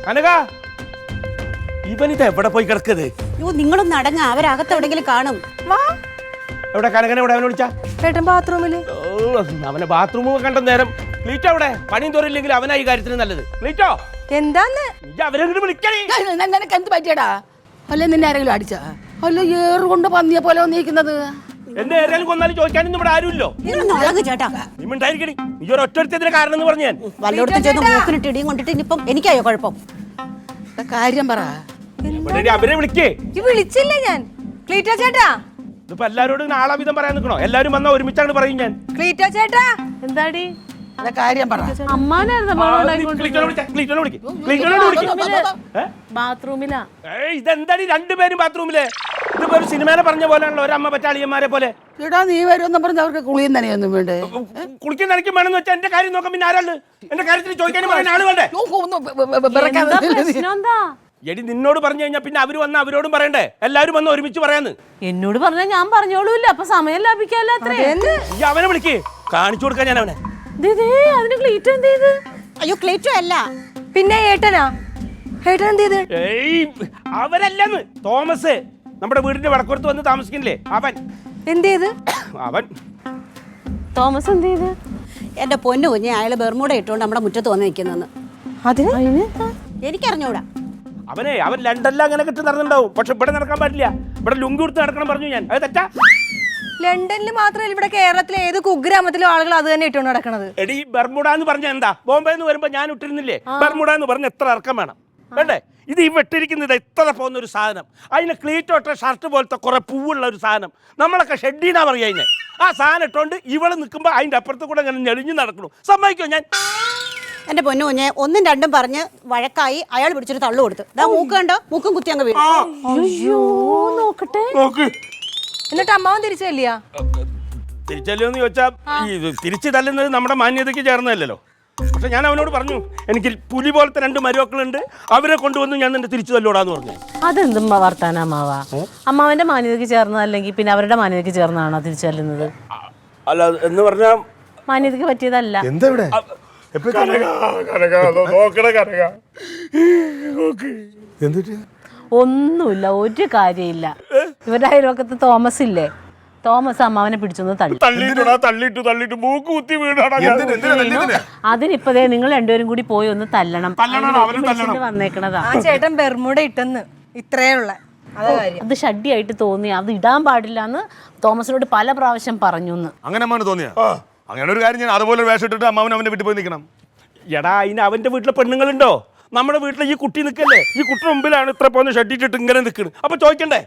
കനക ഇവനിത് എവിടെ പോയി കിടക്കത്? അയ്യോ നിങ്ങളൊന്ന് അടങ്ങ, അവരകത്ത് എവിടെങ്കിലും കാണും. എവിടെ കനകനെ എവിടെ? അവനെ വിളിച്ചാ ചേട്ടൻ ബാത്റൂമില്. അവനെ ബാത്റൂം കണ്ട നേരം. ക്ലീറ്റോ അവിടെ പണിയും തോറില്ലെങ്കിൽ അവനാ ഈ കാര്യത്തിന് നല്ലത്. ക്ലീറ്റോ എന്താന്ന് അവരെ വിളിക്കണേ. നിനക്ക് എന്ത് പറ്റിയടാ? അല്ലെ നിന്നെ ആരെങ്കിലും അടിച്ചാ? അല്ല ഏറുകൊണ്ട് പന്നിയെ പോലെ വന്നിരിക്കുന്നത്. എന്നെ ഏറിയാലും കൊന്നാലും ചോദിക്കാനൊന്നും ഇവിടെ ആരുമില്ലോ. ചേട്ടാ നീ ഉണ്ടായിരിക്കണി. നീ ഒരു ഒറ്റ കാരണം എന്ന് പറഞ്ഞു. ഞാൻ വല്ലോടത്തും ചെന്ന് മൂക്കിനിട്ട് ഇടിയും കൊണ്ടിട്ട് ഇനിയിപ്പം എനിക്കായോ കുഴപ്പം? കാര്യം പറ. അവരെ വിളിക്കേ. വിളിച്ചില്ല ഞാൻ. ക്ലീറ്റോ ചേട്ടാ, ഇതിപ്പോ എല്ലാരോടും ആളാവിധം പറയാൻ നിൽക്കണോ? എല്ലാരും വന്നാ ഒരുമിച്ചാണ് പറയും. ഞാൻ ക്ലീറ്റോ ചേട്ടാ. എന്താടി കാര്യം പറ. ബാത്റൂമിലാ. ഇതെന്താടി രണ്ടുപേരും ബാത്റൂമില്? ഇതിപ്പോ ഒരു സിനിമയിലെ പറഞ്ഞ പോലെയാണല്ലോ, ഒരമ്മ പറ്റാളിയന്മാരെ പോലെ. ഇടാ നീ വരുമെന്നും പറഞ്ഞ് അവർക്ക് കുളിയും നനയൊന്നും വേണ്ടേ? കുളിക്കാൻ നനയ്ക്കും വേണമെന്ന് വെച്ചാൽ എന്റെ കാര്യം നോക്കാൻ പിന്നെ ആരാള്? എന്റെ കാര്യത്തിൽ ചോദിക്കാനും പറയുന്ന ആള് വേണ്ടേ? എടി നിന്നോട് പറഞ്ഞു കഴിഞ്ഞാൽ പിന്നെ അവര് വന്ന് അവരോടും പറയണ്ടേ? എല്ലാരും വന്ന് ഒരുമിച്ച് പറയാന്ന്. എന്നോട് പറഞ്ഞാ ഞാൻ പറഞ്ഞോളൂല്ല. അപ്പൊ സമയം ലാഭിക്കാല്ലോ. ഈ അവനെ വിളിക്ക്, കാണിച്ചു കൊടുക്കാൻ ഞാൻ അവനെ. അയ്യോ ക്ലീറ്റോ അല്ല, പിന്നെ ഏട്ടനാ. ഏട്ടൻ എന്ത് ചെയ്ത്? അവരല്ലെന്ന്, തോമസ് നമ്മുടെ വീടിന്റെ വടക്കുറത്ത് വന്ന് താമസിക്കുന്നില്ലേ അവൻ. എന്ത് ചെയ്ത്? അവൻ തോമസ് എന്ത് ചെയ്ത്? എന്റെ പൊന്നു കുഞ്ഞെ, അയാള് ബെർമൂട ഇട്ടുകൊണ്ട് നമ്മുടെ മുറ്റത്ത് വന്ന് നിൽക്കുന്നെന്ന്. എനിക്കറിഞ്ഞൂടാ. അവൻ ലണ്ടനിൽ അങ്ങനെ കിട്ടി നടന്നുണ്ടാവും. പക്ഷെ ഇവിടെ നടക്കാൻ പാടില്ല. ഇവിടെ ലുങ്കി കൊടുത്ത് നടക്കണം പറഞ്ഞു ഞാൻ. അത് തെറ്റാ? ലണ്ടനിൽ മാത്രമല്ല, ഇവിടെ കേരളത്തിലെ ഏത് കുഗ്രാമത്തിലും ആളുകൾ അത് തന്നെ ഇട്ടുകൊണ്ട് നടക്കണത്. എടി ബർമുഡ എന്ന് പറഞ്ഞ എന്താ? ബോംബെ എന്ന് വരുമ്പോ ഞാൻ ഇട്ടിരുന്നില്ലേ ബർമുഡ എന്ന് പറഞ്ഞ? എത്ര ഇറക്കം വേണം വേണ്ടേ? ഇത് ഈ വെട്ടിരിക്കുന്നത് എത്ര പോകുന്ന ഒരു സാധനം. അതിന് ക്ലീറ്റോട്ട ഷർട്ട് പോലത്തെ കുറെ പൂവുള്ള ഒരു സാധനം. നമ്മളൊക്കെ ഷെഡീനാ പറയാ അതിനെ. ആ സാധനം ഇട്ടോണ്ട് ഇവള് നിൽക്കുമ്പോ അതിന്റെ അപ്പുറത്ത് കൂടെ അങ്ങനെ ഞെളിഞ്ഞു നടക്കണു. സമ്മതിക്കോ ഞാൻ? എന്റെ പൊന്നു കുഞ്ഞെ, ഒന്നും രണ്ടും പറഞ്ഞ് വഴക്കായി അയാൾ പിടിച്ചൊരു തള്ളു കൊടുത്തു. മൂക്ക് കണ്ടോ? മൂക്കും കുത്തി അങ്ങ് വീണു. നോക്കട്ടെ. എന്നിട്ട് അമ്മാവൻ തിരിച്ചല്ലിയാ? തിരിച്ചല്ലോന്ന് ചോദിച്ചാ തിരിച്ചു തല്ലുന്നത് നമ്മുടെ മാന്യതയ്ക്ക് ചേർന്നതല്ലോ. പക്ഷെ ഞാൻ അവനോട് പറഞ്ഞു, എനിക്ക് പുലി പോലത്തെ 2 മരുമക്കളുണ്ട്, അവരെ കൊണ്ടുവന്ന് ഞാൻ നിന്റെ തിരിച്ചു തല്ലോടാന്ന് പറഞ്ഞു. അതെന്തും വർത്താനം അമ്മാവ? അമ്മാവന്റെ മാന്യതയ്ക്ക് ചേർന്നതല്ലെങ്കിൽ പിന്നെ അവരുടെ മാന്യതയ്ക്ക് ചേർന്നാണോ തിരിച്ചല്ലുന്നത്? അല്ല എന്ന് പറഞ്ഞാ മാന്യതയ്ക്ക് പറ്റിയതല്ല. ഒന്നുമില്ല, ഒരു കാര്യമില്ല. ഇവരുടെ അയൽവക്കത്ത് തോമസ് ഇല്ലേ, തോമസ് അമ്മാവനെ പിടിച്ചൊന്ന് തള്ളിട്ടു മൂക്ക് കുത്തി വീണാണ്. അതിനിപ്പതേ നിങ്ങൾ രണ്ടുപേരും കൂടി പോയി ഒന്ന് തല്ലണം. വന്നേക്കണതാ. ആ ചേട്ടൻ ബെർമുട ഇട്ടെന്ന് ഇത്രേ ഉള്ള അത് ഷഡ്ഡിയായിട്ട് തോന്നി. അത് ഇടാൻ പാടില്ല എന്ന് തോമസിനോട് പല പ്രാവശ്യം പറഞ്ഞു. അങ്ങനെ അമ്മാവന് തോന്നിയാ? അങ്ങനെ ഒരു കാര്യം, ഞാൻ അതുപോലെ വേഷം ഇട്ടിട്ട് അമ്മാവൻ അവന്റെ വീട്ടിൽ പോയി നിൽക്കണം. എടാ, അതിന് അവന്റെ വീട്ടിലെ പെണ്ണുങ്ങളുണ്ടോ? നമ്മുടെ വീട്ടിലെ ഈ കുട്ടി നിൽക്കല്ലേ, ഈ കുട്ടി മുമ്പിലാണ് ഇത്ര പോകുന്ന ഷഡ്ഡിട്ടിട്ട് ഇങ്ങനെ നിൽക്കുന്നത്. അപ്പൊ ചോദിക്കണ്ടേ?